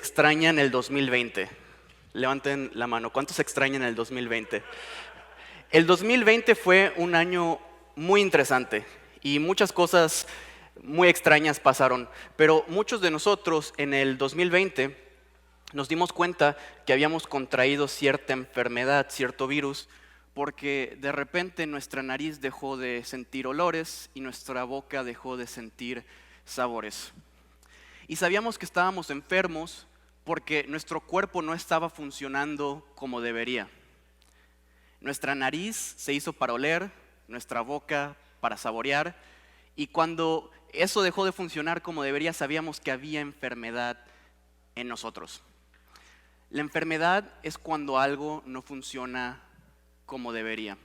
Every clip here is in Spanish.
Extrañan el 2020? Levanten la mano. ¿Cuántos extrañan el 2020? El 2020 fue un año muy interesante y muchas cosas muy extrañas pasaron, pero muchos de nosotros en el 2020 nos dimos cuenta que habíamos contraído cierta enfermedad, cierto virus, porque de repente nuestra nariz dejó de sentir olores y nuestra boca dejó de sentir sabores. Y sabíamos que estábamos enfermos porque nuestro cuerpo no estaba funcionando como debería. Nuestra nariz se hizo para oler, nuestra boca para saborear, y cuando eso dejó de funcionar como debería, sabíamos que había enfermedad en nosotros. La enfermedad es cuando algo no funciona como debería.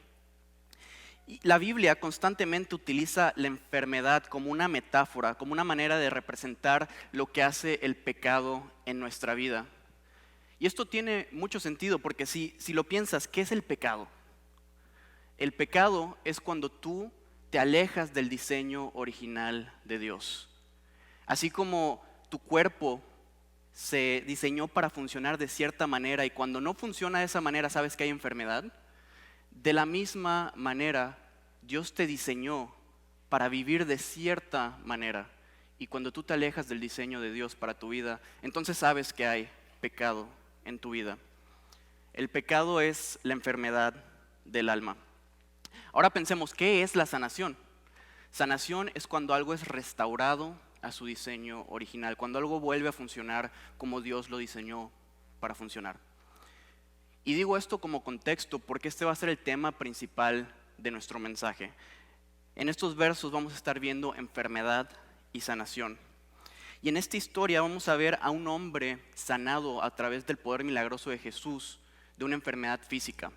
Y la Biblia constantemente utiliza la enfermedad como una metáfora, como una manera de representar lo que hace el pecado en nuestra vida. Y esto tiene mucho sentido porque si lo piensas, ¿qué es el pecado? El pecado es cuando tú te alejas del diseño original de Dios. Así como tu cuerpo se diseñó para funcionar de cierta manera y cuando no funciona de esa manera sabes que hay enfermedad. De la misma manera, Dios te diseñó para vivir de cierta manera. Y cuando tú te alejas del diseño de Dios para tu vida, entonces sabes que hay pecado en tu vida. El pecado es la enfermedad del alma. Ahora pensemos, ¿qué es la sanación? Sanación es cuando algo es restaurado a su diseño original, cuando algo vuelve a funcionar como Dios lo diseñó para funcionar. Y digo esto como contexto porque este va a ser el tema principal de nuestro mensaje. En estos versos vamos a estar viendo enfermedad y sanación. Y en esta historia vamos a ver a un hombre sanado a través del poder milagroso de Jesús de una enfermedad física.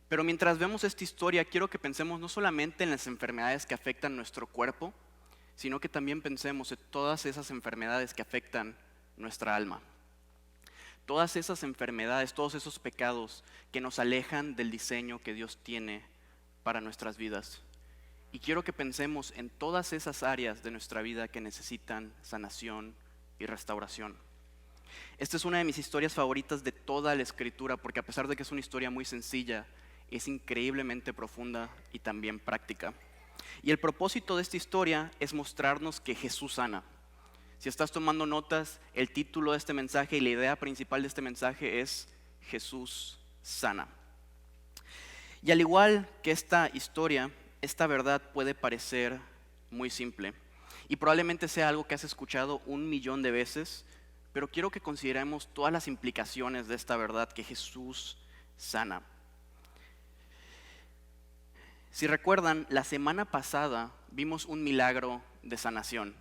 Pero mientras vemos esta historia, quiero que pensemos no solamente en las enfermedades que afectan nuestro cuerpo, sino que también pensemos en todas esas enfermedades que afectan nuestra alma. Todas esas enfermedades, todos esos pecados que nos alejan del diseño que Dios tiene para nuestras vidas. Y quiero que pensemos en todas esas áreas de nuestra vida que necesitan sanación y restauración. Esta es una de mis historias favoritas de toda la Escritura, porque a pesar de que es una historia muy sencilla, es increíblemente profunda y también práctica. Y el propósito de esta historia es mostrarnos que Jesús sana. Si estás tomando notas, el título de este mensaje y la idea principal de este mensaje es Jesús sana. Y al igual que esta historia, esta verdad puede parecer muy simple. Y probablemente sea algo que has escuchado 1,000,000 de veces, pero quiero que consideremos todas las implicaciones de esta verdad que Jesús sana. Si recuerdan, la semana pasada vimos un milagro de sanación.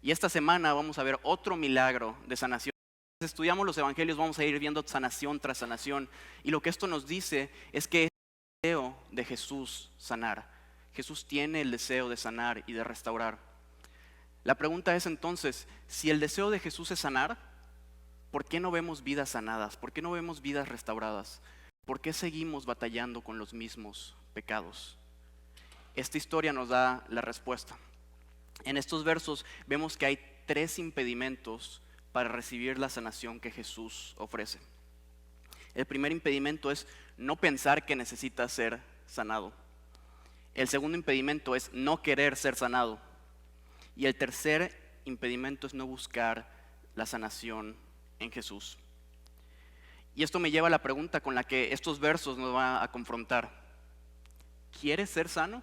Y esta semana vamos a ver otro milagro de sanación. Si estudiamos los evangelios vamos a ir viendo sanación tras sanación. Y lo que esto nos dice es que es el deseo de Jesús sanar. Jesús tiene el deseo de sanar y de restaurar. La pregunta es entonces, si el deseo de Jesús es sanar, ¿por qué no vemos vidas sanadas? ¿Por qué no vemos vidas restauradas? ¿Por qué seguimos batallando con los mismos pecados? Esta historia nos da la respuesta. En estos versos vemos que hay 3 impedimentos para recibir la sanación que Jesús ofrece. El primer impedimento es no pensar que necesitas ser sanado. El segundo impedimento es no querer ser sanado. Y el tercer impedimento es no buscar la sanación en Jesús. Y esto me lleva a la pregunta con la que estos versos nos van a confrontar. ¿Quieres ser sano?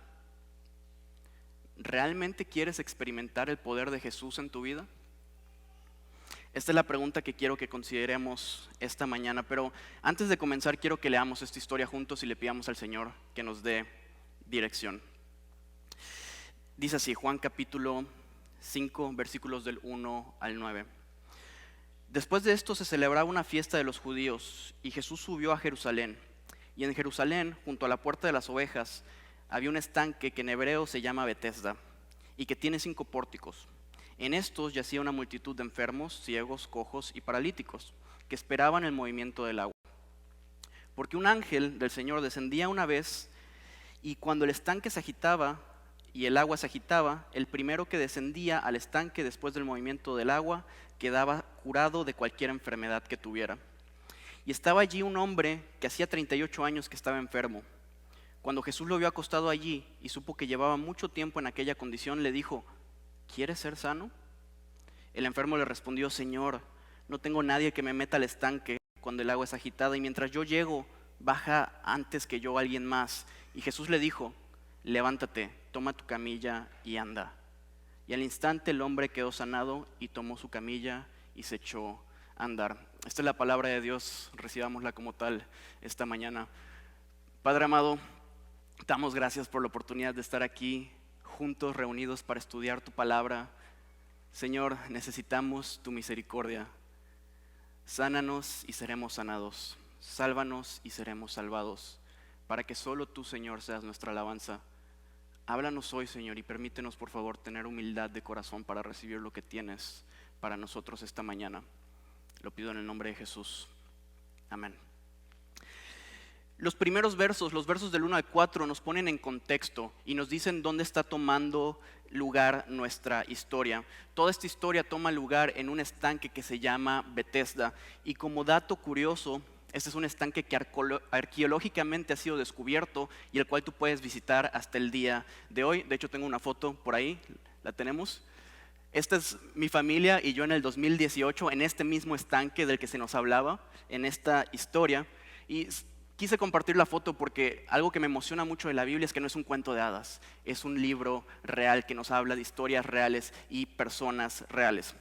¿Realmente quieres experimentar el poder de Jesús en tu vida? Esta es la pregunta que quiero que consideremos esta mañana, pero antes de comenzar quiero que leamos esta historia juntos y le pidamos al Señor que nos dé dirección. Dice así, Juan capítulo 5, versículos del 1 al 9. Después de esto se celebraba una fiesta de los judíos y Jesús subió a Jerusalén. Y en Jerusalén, junto a la puerta de las ovejas, había un estanque que en hebreo se llama Betesda y que tiene 5 pórticos. En estos yacía una multitud de enfermos, ciegos, cojos y paralíticos que esperaban el movimiento del agua. Porque un ángel del Señor descendía una vez y cuando el estanque se agitaba y el agua se agitaba, el primero que descendía al estanque después del movimiento del agua quedaba curado de cualquier enfermedad que tuviera. Y estaba allí un hombre que hacía 38 años que estaba enfermo. Cuando Jesús lo vio acostado allí y supo que llevaba mucho tiempo en aquella condición, le dijo: ¿quieres ser sano? El enfermo le respondió: Señor, no tengo nadie que me meta al estanque cuando el agua es agitada, y mientras yo llego, baja antes que yo alguien más. Y Jesús le dijo: levántate, toma tu camilla y anda. Y al instante el hombre quedó sanado y tomó su camilla y se echó a andar. Esta es la palabra de Dios, recibámosla como tal esta mañana. Padre amado, damos gracias por la oportunidad de estar aquí juntos, reunidos para estudiar tu palabra. Señor, necesitamos tu misericordia. Sánanos y seremos sanados. Sálvanos y seremos salvados. Para que solo tú, Señor, seas nuestra alabanza. Háblanos hoy, Señor, y permítenos, por favor, tener humildad de corazón para recibir lo que tienes para nosotros esta mañana. Lo pido en el nombre de Jesús. Amén. Los primeros versos, los versos del 1 al 4, nos ponen en contexto y nos dicen dónde está tomando lugar nuestra historia. Toda esta historia toma lugar en un estanque que se llama Betesda. Y como dato curioso, este es un estanque que arqueológicamente ha sido descubierto y el cual tú puedes visitar hasta el día de hoy. De hecho, tengo una foto por ahí, la tenemos. Esta es mi familia y yo en el 2018, en este mismo estanque del que se nos hablaba, en esta historia. Y quise compartir la foto porque algo que me emociona mucho de la Biblia es que no es un cuento de hadas, es un libro real que nos habla de historias reales y personas reales.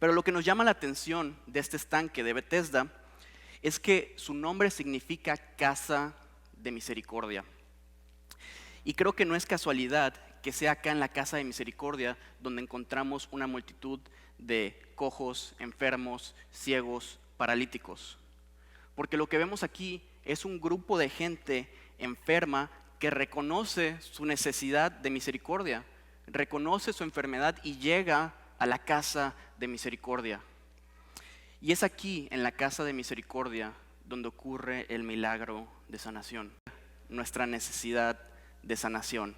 Pero lo que nos llama la atención de este estanque de Betesda es que su nombre significa casa de misericordia. Y creo que no es casualidad que sea acá en la casa de misericordia donde encontramos una multitud de cojos, enfermos, ciegos, paralíticos. Porque lo que vemos aquí es un grupo de gente enferma que reconoce su necesidad de misericordia, reconoce su enfermedad y llega a la casa de misericordia. Y es aquí, en la casa de misericordia, donde ocurre el milagro de sanación, nuestra necesidad de sanación.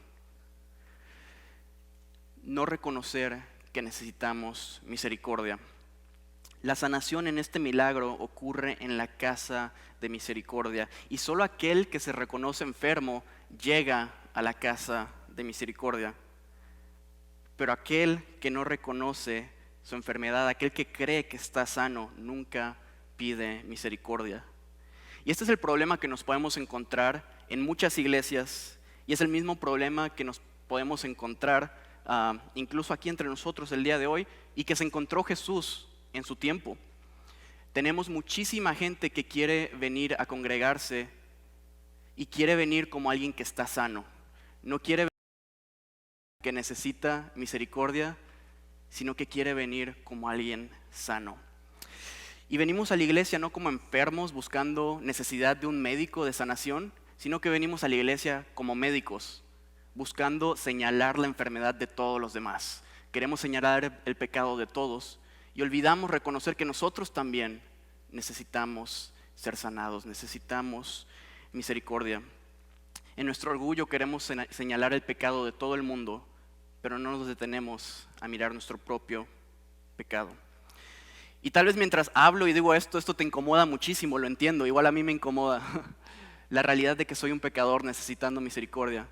No reconocer que necesitamos misericordia. La sanación en este milagro ocurre en la casa de misericordia y solo aquel que se reconoce enfermo llega a la casa de misericordia. Pero aquel que no reconoce su enfermedad, aquel que cree que está sano, nunca pide misericordia. Y este es el problema que nos podemos encontrar en muchas iglesias y es el mismo problema que nos podemos encontrar incluso aquí entre nosotros el día de hoy y que se encontró Jesús en su tiempo. Tenemos muchísima gente que quiere venir a congregarse y quiere venir como alguien que está sano. No quiere venir que necesita misericordia, sino que quiere venir como alguien sano. Y venimos a la iglesia no como enfermos buscando necesidad de un médico de sanación, sino que venimos a la iglesia como médicos, buscando señalar la enfermedad de todos los demás. Queremos señalar el pecado de todos y olvidamos reconocer que nosotros también necesitamos ser sanados, necesitamos misericordia. En nuestro orgullo queremos señalar el pecado de todo el mundo, pero no nos detenemos a mirar nuestro propio pecado. Y tal vez mientras hablo y digo esto te incomoda muchísimo, lo entiendo, igual a mí me incomoda la realidad de que soy un pecador necesitando misericordia.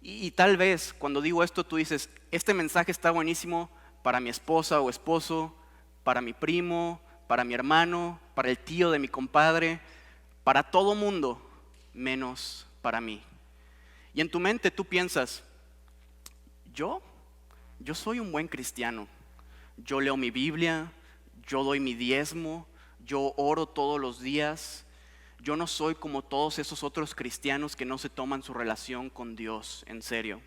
Y tal vez cuando digo esto tú dices, este mensaje está buenísimo para mi esposa o esposo, para mi primo, para mi hermano, para el tío de mi compadre, para todo mundo, menos para mí. Y en tu mente tú piensas, yo soy un buen cristiano, yo leo mi Biblia, yo doy mi diezmo, yo oro todos los días, yo no soy como todos esos otros cristianos que no se toman su relación con Dios en serio.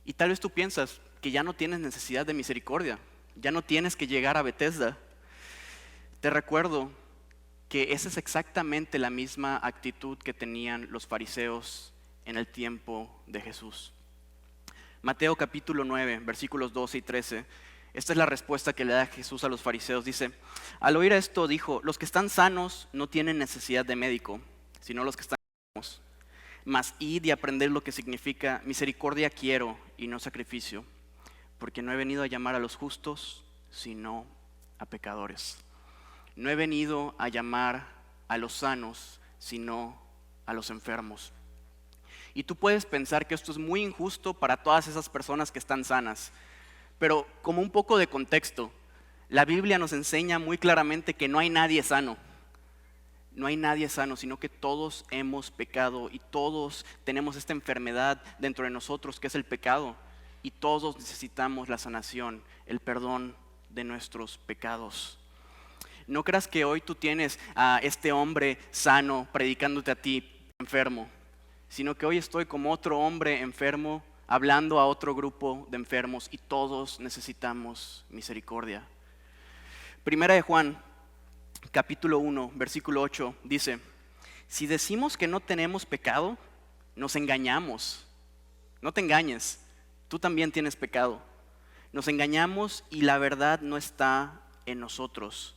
Y tal vez tú piensas que ya no tienes necesidad de misericordia, ya no tienes que llegar a Betesda. Te recuerdo que esa es exactamente la misma actitud que tenían los fariseos en el tiempo de Jesús. Mateo capítulo 9, versículos 12 y 13. Esta es la respuesta que le da Jesús a los fariseos. Dice, al oír esto dijo, los que están sanos no tienen necesidad de médico, sino los que están enfermos. Mas id y aprended lo que significa misericordia quiero y no sacrificio, porque no he venido a llamar a los justos, sino a pecadores. No he venido a llamar a los sanos, sino a los enfermos. Y tú puedes pensar que esto es muy injusto para todas esas personas que están sanas, pero como un poco de contexto, la Biblia nos enseña muy claramente que no hay nadie sano. No hay nadie sano, sino que todos hemos pecado y todos tenemos esta enfermedad dentro de nosotros que es el pecado. Y todos necesitamos la sanación, el perdón de nuestros pecados. No creas que hoy tú tienes a este hombre sano predicándote a ti enfermo, sino que hoy estoy como otro hombre enfermo hablando a otro grupo de enfermos y todos necesitamos misericordia. Primera de Juan, capítulo 1, versículo 8, dice: si decimos que no tenemos pecado, nos engañamos. No te engañes, tú también tienes pecado. Nos engañamos y la verdad no está en nosotros.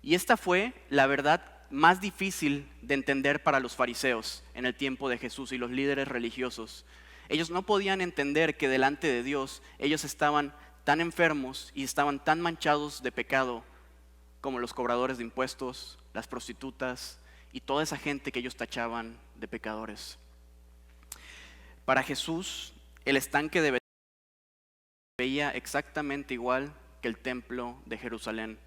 Y esta fue la verdad más difícil de entender para los fariseos en el tiempo de Jesús y los líderes religiosos. Ellos no podían entender que delante de Dios ellos estaban tan enfermos y estaban tan manchados de pecado como los cobradores de impuestos, las prostitutas y toda esa gente que ellos tachaban de pecadores. Para Jesús, el estanque de Bethesda veía exactamente igual que el templo de Jerusalén.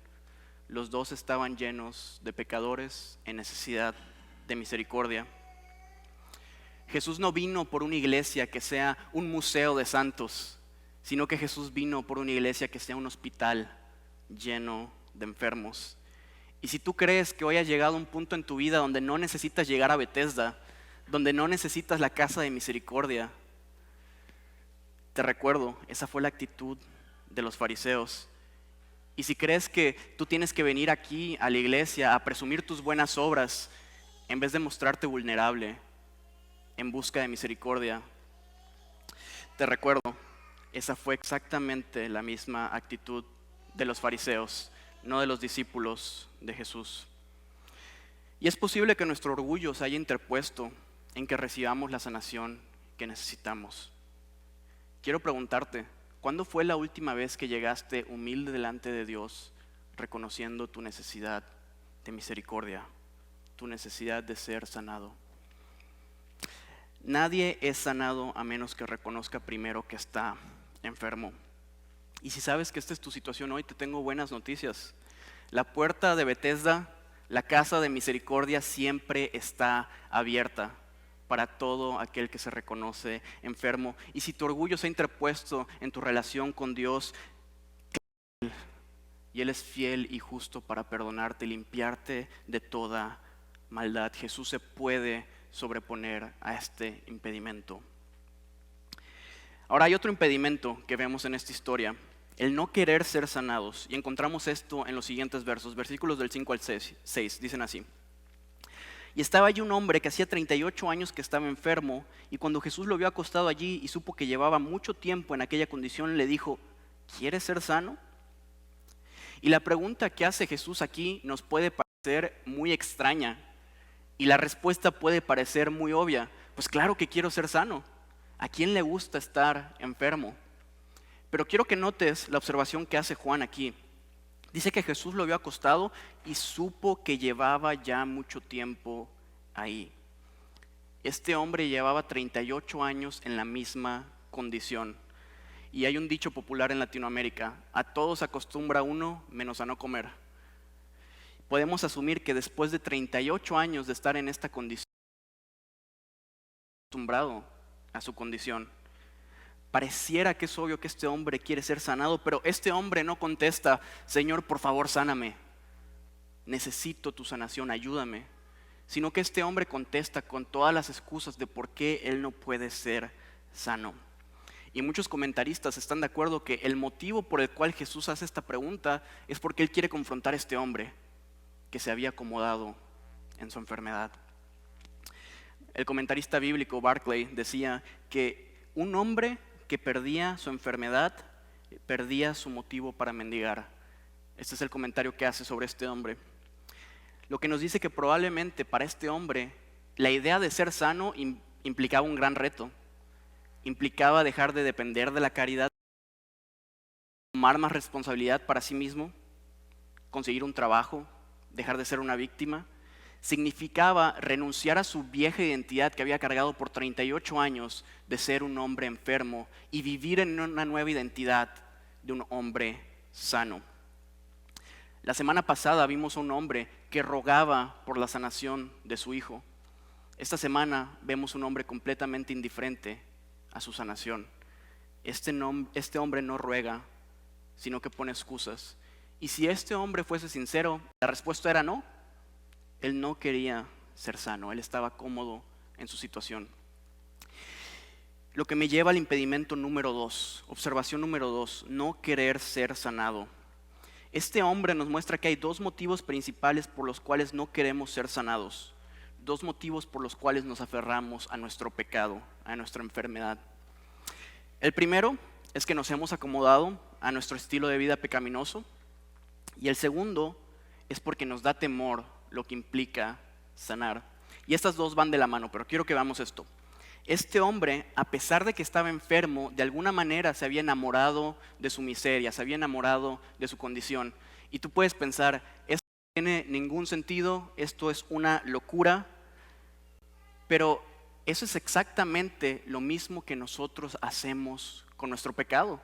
Los dos estaban llenos de pecadores en necesidad de misericordia. Jesús no vino por una iglesia que sea un museo de santos, sino que Jesús vino por una iglesia que sea un hospital lleno de enfermos. Y si tú crees que hoy has llegado a un punto en tu vida donde no necesitas llegar a Bethesda, donde no necesitas la casa de misericordia, te recuerdo, esa fue la actitud de los fariseos. Y si crees que tú tienes que venir aquí a la iglesia a presumir tus buenas obras, en vez de mostrarte vulnerable en busca de misericordia, te recuerdo, esa fue exactamente la misma actitud de los fariseos, no de los discípulos de Jesús. Y es posible que nuestro orgullo se haya interpuesto en que recibamos la sanación que necesitamos. Quiero preguntarte, ¿cuándo fue la última vez que llegaste humilde delante de Dios, reconociendo tu necesidad de misericordia, tu necesidad de ser sanado? Nadie es sanado a menos que reconozca primero que está enfermo. Y si sabes que esta es tu situación hoy, te tengo buenas noticias. La puerta de Bethesda, la casa de misericordia, siempre está abierta para todo aquel que se reconoce enfermo. Y si tu orgullo se ha interpuesto en tu relación con Dios, y Él es fiel y justo para perdonarte, limpiarte de toda maldad. Jesús se puede sobreponer a este impedimento. Ahora hay otro impedimento que vemos en esta historia, el no querer ser sanados. Y encontramos esto en los siguientes versos, versículos del 5 al 6, dicen así: y estaba allí un hombre que hacía 38 años que estaba enfermo, y cuando Jesús lo vio acostado allí y supo que llevaba mucho tiempo en aquella condición, le dijo: ¿quieres ser sano? Y la pregunta que hace Jesús aquí nos puede parecer muy extraña, y la respuesta puede parecer muy obvia. Pues claro que quiero ser sano. ¿A quién le gusta estar enfermo? Pero quiero que notes la observación que hace Juan aquí. Dice que Jesús lo vio acostado y supo que llevaba ya mucho tiempo ahí. Este hombre llevaba 38 años en la misma condición. Y hay un dicho popular en Latinoamérica: a todos acostumbra uno menos a no comer. Podemos asumir que después de 38 años de estar en esta condición, acostumbrado a su condición. Pareciera que es obvio que este hombre quiere ser sanado, pero este hombre no contesta: Señor, por favor, sáname. Necesito tu sanación, ayúdame. Sino que este hombre contesta con todas las excusas de por qué él no puede ser sano. Y muchos comentaristas están de acuerdo que el motivo por el cual Jesús hace esta pregunta es porque él quiere confrontar a este hombre que se había acomodado en su enfermedad. El comentarista bíblico Barclay decía que un hombre que perdía su enfermedad, perdía su motivo para mendigar. Este es el comentario que hace sobre este hombre. Lo que nos dice que probablemente para este hombre la idea de ser sano implicaba un gran reto. Implicaba dejar de depender de la caridad tomar más responsabilidad para sí mismo, conseguir un trabajo, dejar de ser una víctima. Significaba renunciar a su vieja identidad que había cargado por 38 años de ser un hombre enfermo y vivir en una nueva identidad de un hombre sano. La semana pasada vimos a un hombre que rogaba por la sanación de su hijo. Esta semana vemos un hombre completamente indiferente a su sanación. Este hombre no ruega, sino que pone excusas. Y si este hombre fuese sincero, la respuesta era no. Él no quería ser sano, él estaba cómodo en su situación. Lo que me lleva al impedimento número 2, observación número 2, no querer ser sanado. Este hombre nos muestra que hay dos motivos principales por los cuales no queremos ser sanados. Dos motivos por los cuales nos aferramos a nuestro pecado, a nuestra enfermedad. El primero es que nos hemos acomodado a nuestro estilo de vida pecaminoso. Y el segundo es porque nos da temor lo que implica sanar. Y estas dos van de la mano, pero quiero que veamos esto. Este hombre, a pesar de que estaba enfermo, de alguna manera se había enamorado de su miseria, se había enamorado de su condición. Y tú puedes pensar, esto no tiene ningún sentido, esto es una locura, pero eso es exactamente lo mismo que nosotros hacemos con nuestro pecado.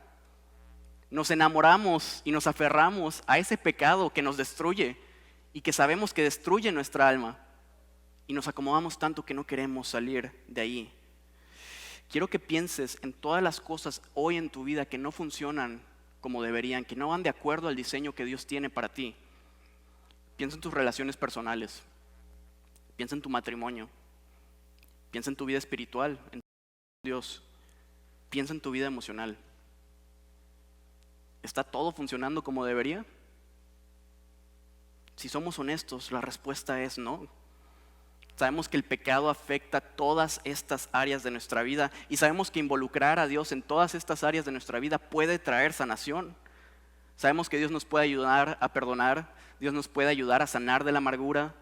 Nos enamoramos y nos aferramos a ese pecado que nos destruye y que sabemos que destruye nuestra alma. Y nos acomodamos tanto que no queremos salir de ahí. Quiero que pienses en todas las cosas hoy en tu vida que no funcionan como deberían, que no van de acuerdo al diseño que Dios tiene para ti. Piensa en tus relaciones personales. Piensa en tu matrimonio. Piensa en tu vida espiritual, en Dios. Piensa en tu vida emocional. ¿Está todo funcionando como debería? Si somos honestos, la respuesta es no. Sabemos que el pecado afecta todas estas áreas de nuestra vida y sabemos que involucrar a Dios en todas estas áreas de nuestra vida puede traer sanación. Sabemos que Dios nos puede ayudar a perdonar, Dios nos puede ayudar a sanar de la amargura,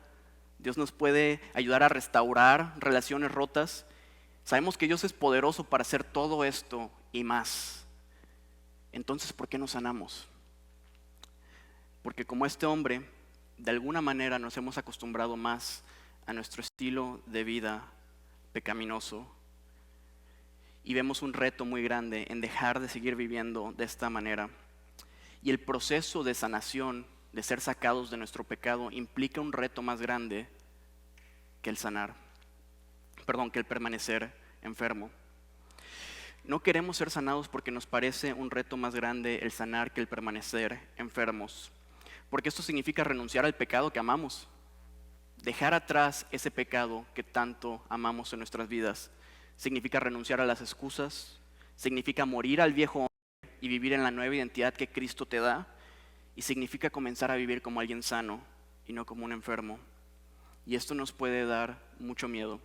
Dios nos puede ayudar a restaurar relaciones rotas. Sabemos que Dios es poderoso para hacer todo esto y más. Entonces, ¿por qué no sanamos? Porque como este hombre, de alguna manera nos hemos acostumbrado más a nuestro estilo de vida pecaminoso y vemos un reto muy grande en dejar de seguir viviendo de esta manera. Y el proceso de sanación, de ser sacados de nuestro pecado, implica un reto más grande que el permanecer enfermo. No queremos ser sanados porque nos parece un reto más grande el sanar que el permanecer enfermos. Porque esto significa renunciar al pecado que amamos. Dejar atrás ese pecado que tanto amamos en nuestras vidas. Significa renunciar a las excusas. Significa morir al viejo hombre y vivir en la nueva identidad que Cristo te da. Y significa comenzar a vivir como alguien sano y no como un enfermo. Y esto nos puede dar mucho miedo.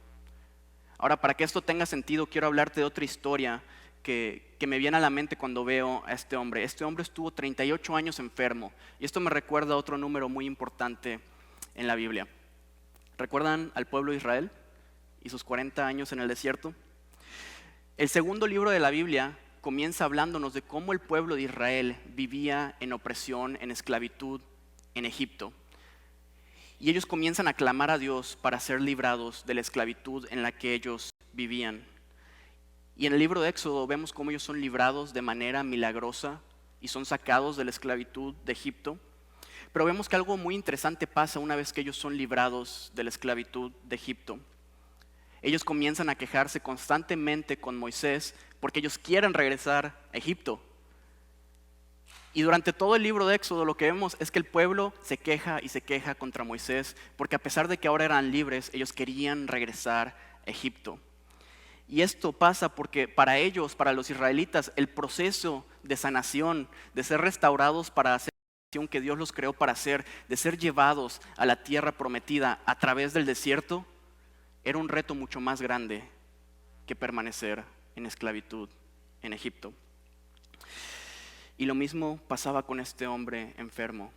Ahora, para que esto tenga sentido, quiero hablarte de otra historia que me viene a la mente cuando veo a este hombre. Este hombre estuvo 38 años enfermo. Y esto me recuerda a otro número muy importante en la Biblia. ¿Recuerdan al pueblo de Israel y sus 40 años en el desierto? El segundo libro de la Biblia comienza hablándonos de cómo el pueblo de Israel vivía en opresión, en esclavitud, en Egipto. Y ellos comienzan a clamar a Dios para ser librados de la esclavitud en la que ellos vivían. Y en el libro de Éxodo vemos cómo ellos son librados de manera milagrosa y son sacados de la esclavitud de Egipto. Pero vemos que algo muy interesante pasa una vez que ellos son librados de la esclavitud de Egipto. Ellos comienzan a quejarse constantemente con Moisés porque ellos quieren regresar a Egipto. Y durante todo el libro de Éxodo lo que vemos es que el pueblo se queja y se queja contra Moisés porque a pesar de que ahora eran libres, ellos querían regresar a Egipto. Y esto pasa porque para ellos, para los israelitas, el proceso de sanación, de ser restaurados para hacer la nación que Dios los creó para hacer, de ser llevados a la tierra prometida a través del desierto, era un reto mucho más grande que permanecer en esclavitud en Egipto. Y lo mismo pasaba con este hombre enfermo.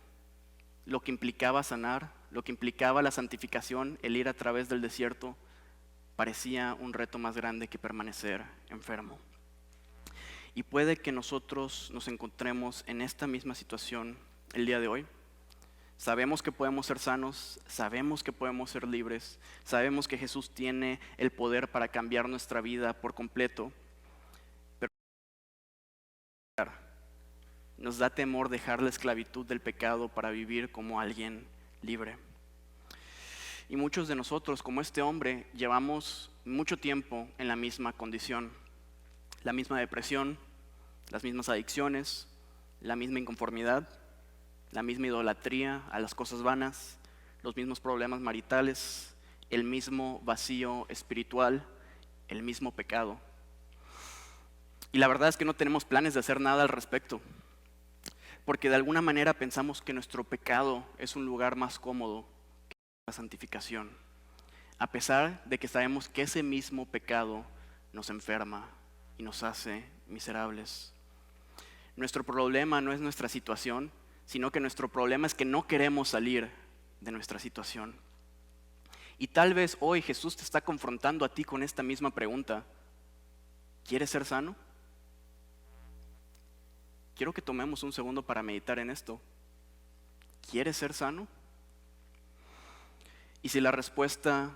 Lo que implicaba sanar, lo que implicaba la santificación, el ir a través del desierto, parecía un reto más grande que permanecer enfermo. Y puede que nosotros nos encontremos en esta misma situación el día de hoy. Sabemos que podemos ser sanos, sabemos que podemos ser libres, sabemos que Jesús tiene el poder para cambiar nuestra vida por completo, pero nos da temor dejar la esclavitud del pecado para vivir como alguien libre. Y muchos de nosotros, como este hombre, llevamos mucho tiempo en la misma condición, la misma depresión, las mismas adicciones, la misma inconformidad, la misma idolatría a las cosas vanas, los mismos problemas maritales, el mismo vacío espiritual, el mismo pecado. Y la verdad es que no tenemos planes de hacer nada al respecto, porque de alguna manera pensamos que nuestro pecado es un lugar más cómodo que la santificación, a pesar de que sabemos que ese mismo pecado nos enferma y nos hace miserables. Nuestro problema no es nuestra situación, sino que nuestro problema es que no queremos salir de nuestra situación. Y tal vez hoy Jesús te está confrontando a ti con esta misma pregunta. ¿Quieres ser sano? Quiero que tomemos un segundo para meditar en esto. ¿Quieres ser sano? Y si la respuesta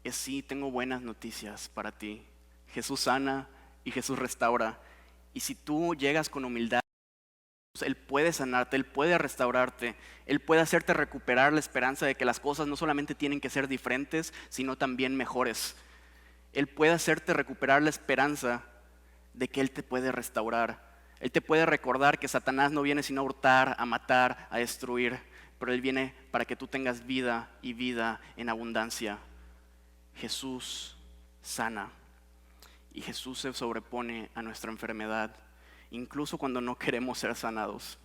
es sí, tengo buenas noticias para ti. Jesús sana y Jesús restaura. Y si tú llegas con humildad, Él puede sanarte, Él puede restaurarte, Él puede hacerte recuperar la esperanza de que las cosas no solamente tienen que ser diferentes, sino también mejores. Él puede hacerte recuperar la esperanza de que Él te puede restaurar. Él te puede recordar que Satanás no viene sino a hurtar, a matar, a destruir, pero Él viene para que tú tengas vida y vida en abundancia. Jesús sana y Jesús se sobrepone a nuestra enfermedad, incluso cuando no queremos ser sanados.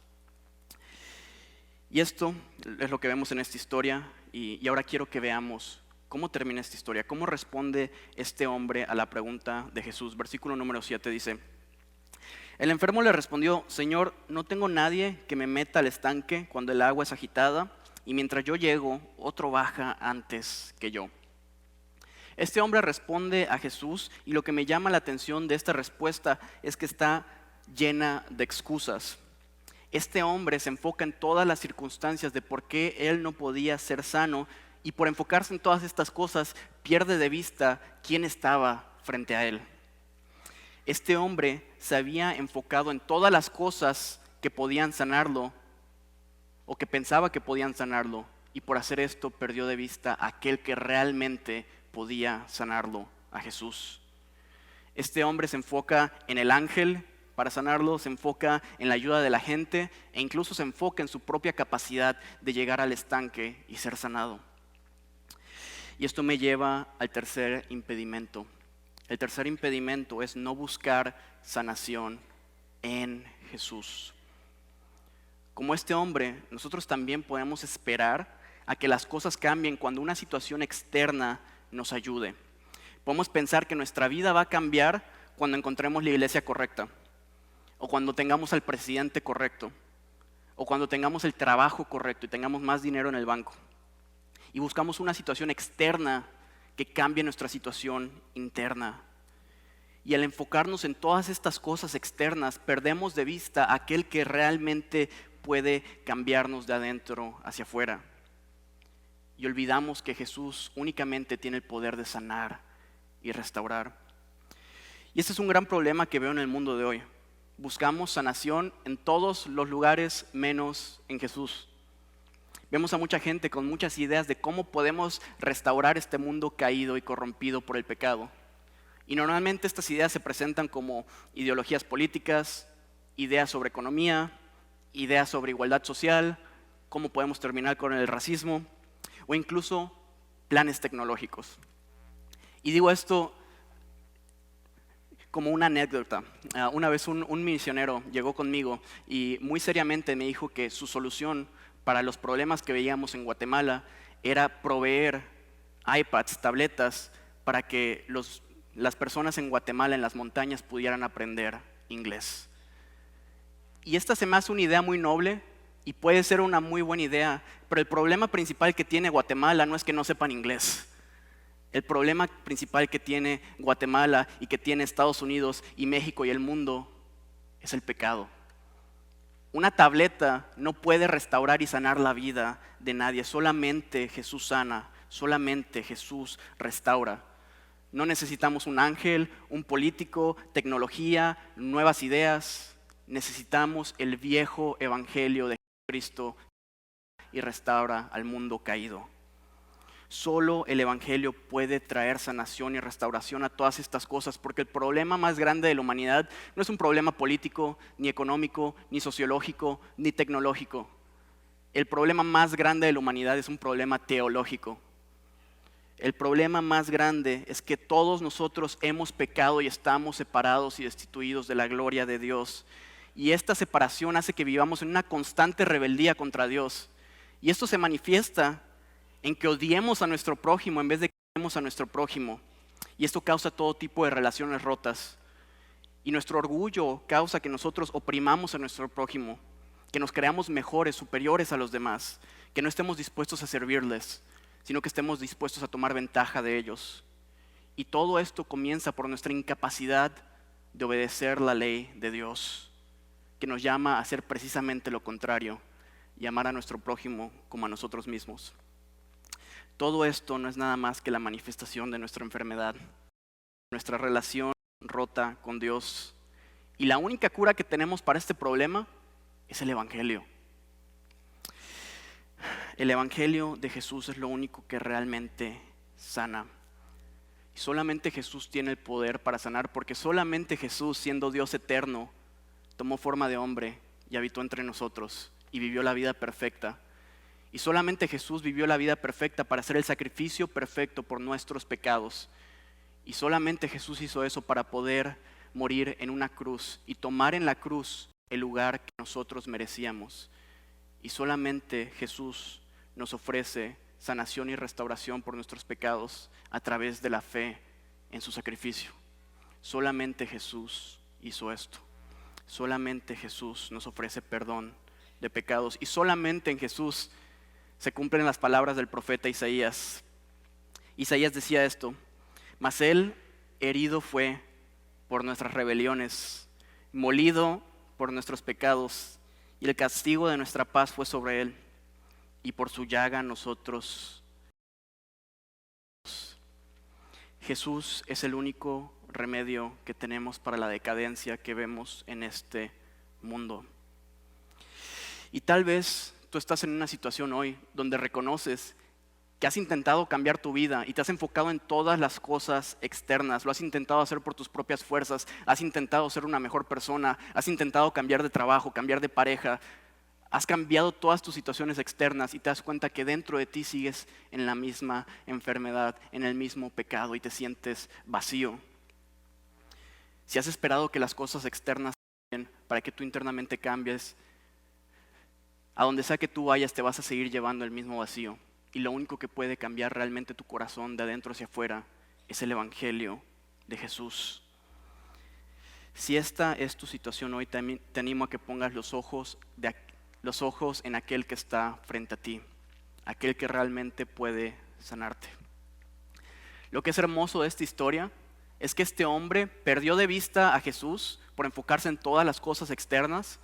Y esto es lo que vemos en esta historia y ahora quiero que veamos cómo termina esta historia, cómo responde este hombre a la pregunta de Jesús. Versículo número 7 dice: el enfermo le respondió: Señor, no tengo nadie que me meta al estanque cuando el agua es agitada, y mientras yo llego, otro baja antes que yo. Este hombre responde a Jesús y lo que me llama la atención de esta respuesta es que está llena de excusas. Este hombre se enfoca en todas las circunstancias de por qué él no podía ser sano y por enfocarse en todas estas cosas pierde de vista quién estaba frente a él. Este hombre se había enfocado en todas las cosas que podían sanarlo o que pensaba que podían sanarlo y por hacer esto perdió de vista a aquel que realmente podía sanarlo, a Jesús. Este hombre se enfoca en el ángel para sanarlo, se enfoca en la ayuda de la gente e incluso se enfoca en su propia capacidad de llegar al estanque y ser sanado. Y esto me lleva al tercer impedimento. El tercer impedimento es no buscar sanación en Jesús. Como este hombre, nosotros también podemos esperar a que las cosas cambien cuando una situación externa nos ayude. Podemos pensar que nuestra vida va a cambiar cuando encontremos la iglesia correcta, o cuando tengamos al presidente correcto, o cuando tengamos el trabajo correcto y tengamos más dinero en el banco. Y buscamos una situación externa que cambie nuestra situación interna. Y al enfocarnos en todas estas cosas externas, perdemos de vista a aquel que realmente puede cambiarnos de adentro hacia afuera. Y olvidamos que Jesús únicamente tiene el poder de sanar y restaurar. Y este es un gran problema que veo en el mundo de hoy. Buscamos sanación en todos los lugares menos en Jesús. Vemos a mucha gente con muchas ideas de cómo podemos restaurar este mundo caído y corrompido por el pecado. Y normalmente estas ideas se presentan como ideologías políticas, ideas sobre economía, ideas sobre igualdad social, cómo podemos terminar con el racismo, o incluso planes tecnológicos. Y digo esto como una anécdota. Una vez un misionero llegó conmigo y muy seriamente me dijo que su solución para los problemas que veíamos en Guatemala era proveer iPads, tabletas, para que las personas en Guatemala, en las montañas, pudieran aprender inglés. Y esta se me hace una idea muy noble y puede ser una muy buena idea, pero el problema principal que tiene Guatemala no es que no sepan inglés. El problema principal que tiene Guatemala y que tiene Estados Unidos y México y el mundo es el pecado. Una tableta no puede restaurar y sanar la vida de nadie. Solamente Jesús sana, solamente Jesús restaura. No necesitamos un ángel, un político, tecnología, nuevas ideas. Necesitamos el viejo evangelio de Cristo y restaura al mundo caído. Solo el evangelio puede traer sanación y restauración a todas estas cosas, porque el problema más grande de la humanidad no es un problema político, ni económico, ni sociológico, ni tecnológico. El problema más grande de la humanidad es un problema teológico. El problema más grande es que todos nosotros hemos pecado y estamos separados y destituidos de la gloria de Dios. Y esta separación hace que vivamos en una constante rebeldía contra Dios. Y esto se manifiesta en que odiemos a nuestro prójimo en vez de que amemos a nuestro prójimo. Y esto causa todo tipo de relaciones rotas. Y nuestro orgullo causa que nosotros oprimamos a nuestro prójimo, que nos creamos mejores, superiores a los demás, que no estemos dispuestos a servirles, sino que estemos dispuestos a tomar ventaja de ellos. Y todo esto comienza por nuestra incapacidad de obedecer la ley de Dios, que nos llama a hacer precisamente lo contrario y amar a nuestro prójimo como a nosotros mismos. Todo esto no es nada más que la manifestación de nuestra enfermedad, nuestra relación rota con Dios. Y la única cura que tenemos para este problema es el evangelio. El evangelio de Jesús es lo único que realmente sana. Y solamente Jesús tiene el poder para sanar, porque solamente Jesús, siendo Dios eterno, tomó forma de hombre y habitó entre nosotros y vivió la vida perfecta. Y solamente Jesús vivió la vida perfecta para hacer el sacrificio perfecto por nuestros pecados. Y solamente Jesús hizo eso para poder morir en una cruz y tomar en la cruz el lugar que nosotros merecíamos. Y solamente Jesús nos ofrece sanación y restauración por nuestros pecados a través de la fe en su sacrificio. Solamente Jesús hizo esto. Solamente Jesús nos ofrece perdón de pecados. Y solamente en Jesús se cumplen las palabras del profeta Isaías. Isaías decía esto: mas él herido fue por nuestras rebeliones, molido por nuestros pecados, y el castigo de nuestra paz fue sobre él, y por su llaga nosotros. Jesús es el único remedio que tenemos para la decadencia que vemos en este mundo. Y tal vez tú estás en una situación hoy donde reconoces que has intentado cambiar tu vida y te has enfocado en todas las cosas externas, lo has intentado hacer por tus propias fuerzas, has intentado ser una mejor persona, has intentado cambiar de trabajo, cambiar de pareja, has cambiado todas tus situaciones externas y te das cuenta que dentro de ti sigues en la misma enfermedad, en el mismo pecado y te sientes vacío. Si has esperado que las cosas externas cambien para que tú internamente cambies, a donde sea que tú vayas te vas a seguir llevando el mismo vacío. Y lo único que puede cambiar realmente tu corazón de adentro hacia afuera es el evangelio de Jesús. Si esta es tu situación hoy, te animo a que pongas los ojos en aquel que está frente a ti, aquel que realmente puede sanarte. Lo que es hermoso de esta historia es que este hombre perdió de vista a Jesús por enfocarse en todas las cosas externas,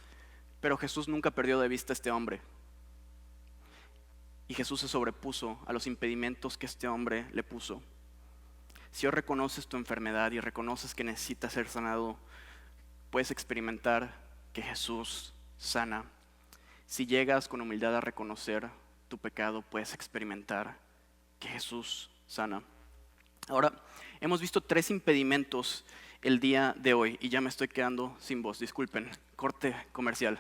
pero Jesús nunca perdió de vista a este hombre. Y Jesús se sobrepuso a los impedimentos que este hombre le puso. Si hoy reconoces tu enfermedad y reconoces que necesitas ser sanado, puedes experimentar que Jesús sana. Si llegas con humildad a reconocer tu pecado, puedes experimentar que Jesús sana. Ahora, hemos visto 3 impedimentos el día de hoy y ya me estoy quedando sin voz, disculpen, corte comercial.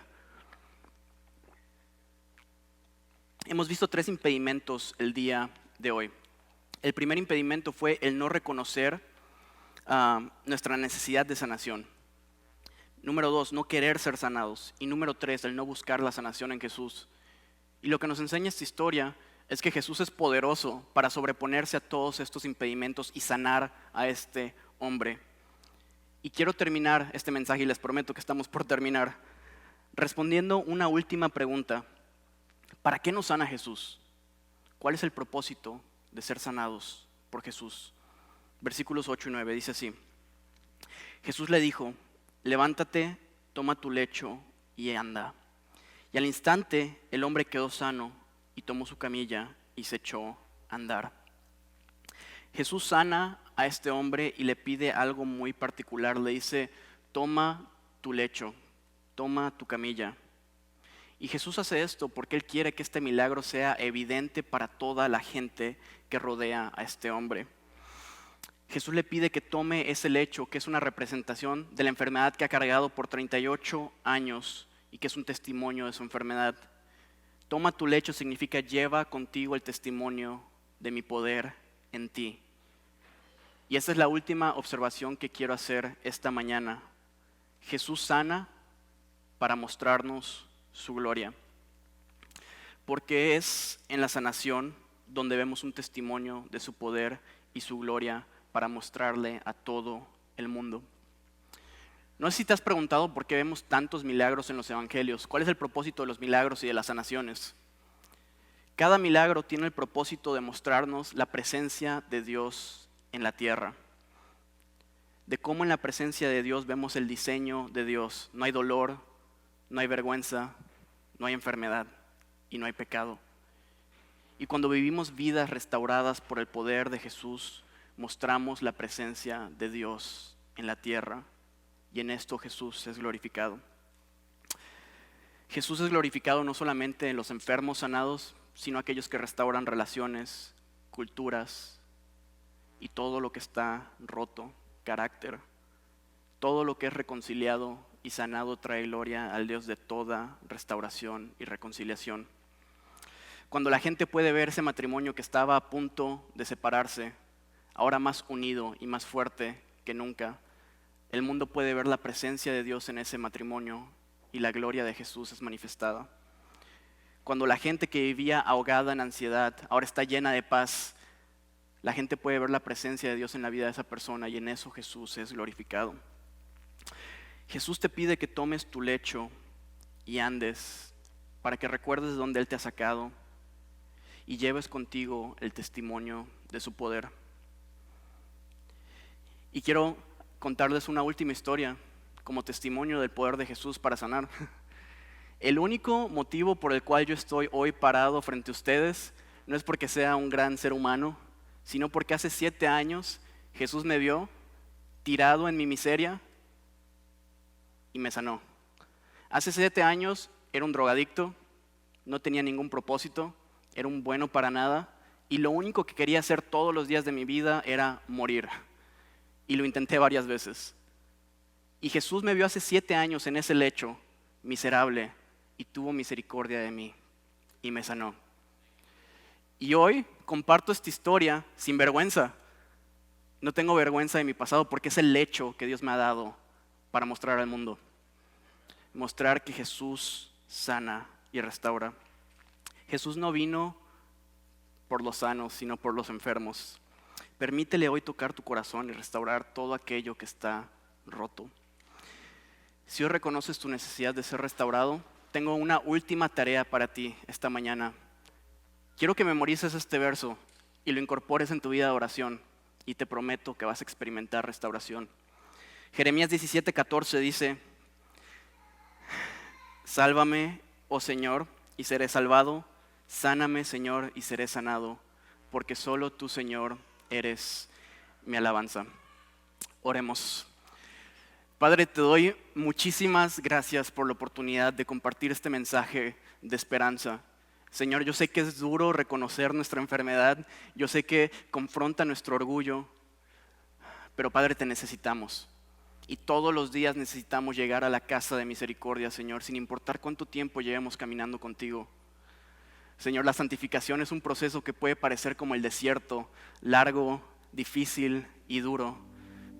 Hemos visto 3 impedimentos el día de hoy. El primer impedimento fue el no reconocer nuestra necesidad de sanación. Número 2, no querer ser sanados. Y número 3, el no buscar la sanación en Jesús. Y lo que nos enseña esta historia es que Jesús es poderoso para sobreponerse a todos estos impedimentos y sanar a este hombre. Y quiero terminar este mensaje, y les prometo que estamos por terminar, respondiendo una última pregunta. ¿Para qué nos sana Jesús? ¿Cuál es el propósito de ser sanados por Jesús? Versículos 8 y 9 dice así: Jesús le dijo: levántate toma tu lecho y anda. Y al instante el hombre quedó sano y tomó su camilla y se echó a andar. Jesús sana a este hombre y le pide algo muy particular. Le dice, toma tu lecho, toma tu camilla. Y Jesús hace esto porque Él quiere que este milagro sea evidente para toda la gente que rodea a este hombre. Jesús le pide que tome ese lecho, que es una representación de la enfermedad que ha cargado por 38 años y que es un testimonio de su enfermedad. Toma tu lecho significa lleva contigo el testimonio de mi poder en ti. Y esa es la última observación que quiero hacer esta mañana. Jesús sana para mostrarnos su gloria. Porque es en la sanación donde vemos un testimonio de su poder y su gloria para mostrarle a todo el mundo. No sé si te has preguntado por qué vemos tantos milagros en los evangelios. ¿Cuál es el propósito de los milagros y de las sanaciones? Cada milagro tiene el propósito de mostrarnos la presencia de Dios en la tierra. De cómo en la presencia de Dios vemos el diseño de Dios. No hay dolor, no hay vergüenza, no hay enfermedad y no hay pecado. Y cuando vivimos vidas restauradas por el poder de Jesús, mostramos la presencia de Dios en la tierra y en esto Jesús es glorificado. Jesús es glorificado no solamente en los enfermos sanados, sino aquellos que restauran relaciones, culturas y todo lo que está roto, carácter. Todo lo que es reconciliado y sanado trae gloria al Dios de toda restauración y reconciliación. Cuando la gente puede ver ese matrimonio que estaba a punto de separarse, ahora más unido y más fuerte que nunca, el mundo puede ver la presencia de Dios en ese matrimonio y la gloria de Jesús es manifestada. Cuando la gente que vivía ahogada en ansiedad ahora está llena de paz, la gente puede ver la presencia de Dios en la vida de esa persona y en eso Jesús es glorificado. Jesús te pide que tomes tu lecho y andes para que recuerdes de dónde Él te ha sacado y lleves contigo el testimonio de su poder. Y quiero contarles una última historia como testimonio del poder de Jesús para sanar. El único motivo por el cual yo estoy hoy parado frente a ustedes no es porque sea un gran ser humano, sino porque hace 7 años Jesús me vio tirado en mi miseria y me sanó. Hace 7 años era un drogadicto, no tenía ningún propósito, era un bueno para nada y lo único que quería hacer todos los días de mi vida era morir. Y lo intenté varias veces. Y Jesús me vio hace 7 años en ese lecho, miserable, y tuvo misericordia de mí y me sanó. Y hoy comparto esta historia sin vergüenza. No tengo vergüenza de mi pasado porque es el lecho que Dios me ha dado para mostrar al mundo. Mostrar que Jesús sana y restaura. Jesús no vino por los sanos, sino por los enfermos. Permítele hoy tocar tu corazón y restaurar todo aquello que está roto. Si hoy reconoces tu necesidad de ser restaurado, tengo una última tarea para ti esta mañana. Quiero que memorices este verso y lo incorpores en tu vida de oración y te prometo que vas a experimentar restauración. Jeremías 17:14 dice: Sálvame, oh Señor, y seré salvado. Sáname, Señor, y seré sanado, porque solo tú, Señor, eres mi alabanza. Oremos. Padre, te doy muchísimas gracias por la oportunidad de compartir este mensaje de esperanza. Señor, yo sé que es duro reconocer nuestra enfermedad, yo sé que confronta nuestro orgullo, pero Padre, te necesitamos. Y todos los días necesitamos llegar a la casa de misericordia, Señor, sin importar cuánto tiempo llevemos caminando contigo. Señor, la santificación es un proceso que puede parecer como el desierto, largo, difícil y duro.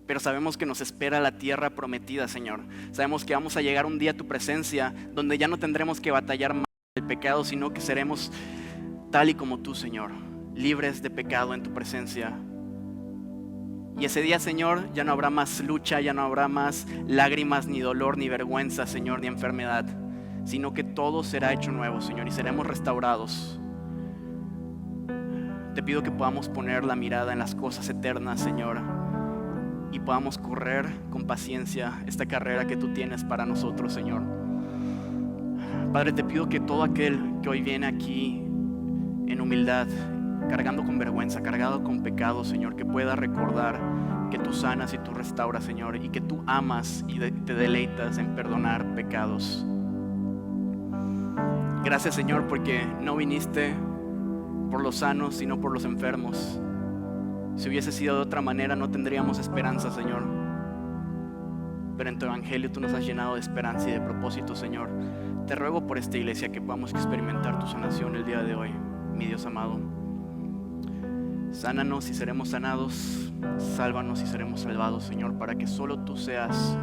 Pero sabemos que nos espera la tierra prometida, Señor. Sabemos que vamos a llegar un día a tu presencia donde ya no tendremos que batallar más el pecado, sino que seremos tal y como tú, Señor, libres de pecado en tu presencia. Y ese día, Señor, ya no habrá más lucha, ya no habrá más lágrimas, ni dolor, ni vergüenza, Señor, ni enfermedad, sino que todo será hecho nuevo, Señor, y seremos restaurados. Te pido que podamos poner la mirada en las cosas eternas, Señor, y podamos correr con paciencia esta carrera que tú tienes para nosotros, Señor. Padre, te pido que todo aquel que hoy viene aquí en humildad, cargando con vergüenza, cargado con pecado, Señor, que pueda recordar que tú sanas y tú restauras, Señor, y que tú amas y te deleitas en perdonar pecados. Gracias, Señor, porque no viniste por los sanos, sino por los enfermos. Si hubiese sido de otra manera, no tendríamos esperanza, Señor. Pero en tu evangelio tú nos has llenado de esperanza y de propósito, Señor. Te ruego por esta iglesia que podamos experimentar tu sanación el día de hoy, mi Dios amado. Sánanos y seremos sanados, sálvanos y seremos salvados, Señor, para que solo tú seas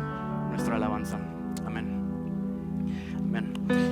nuestra alabanza. Amén. Amén.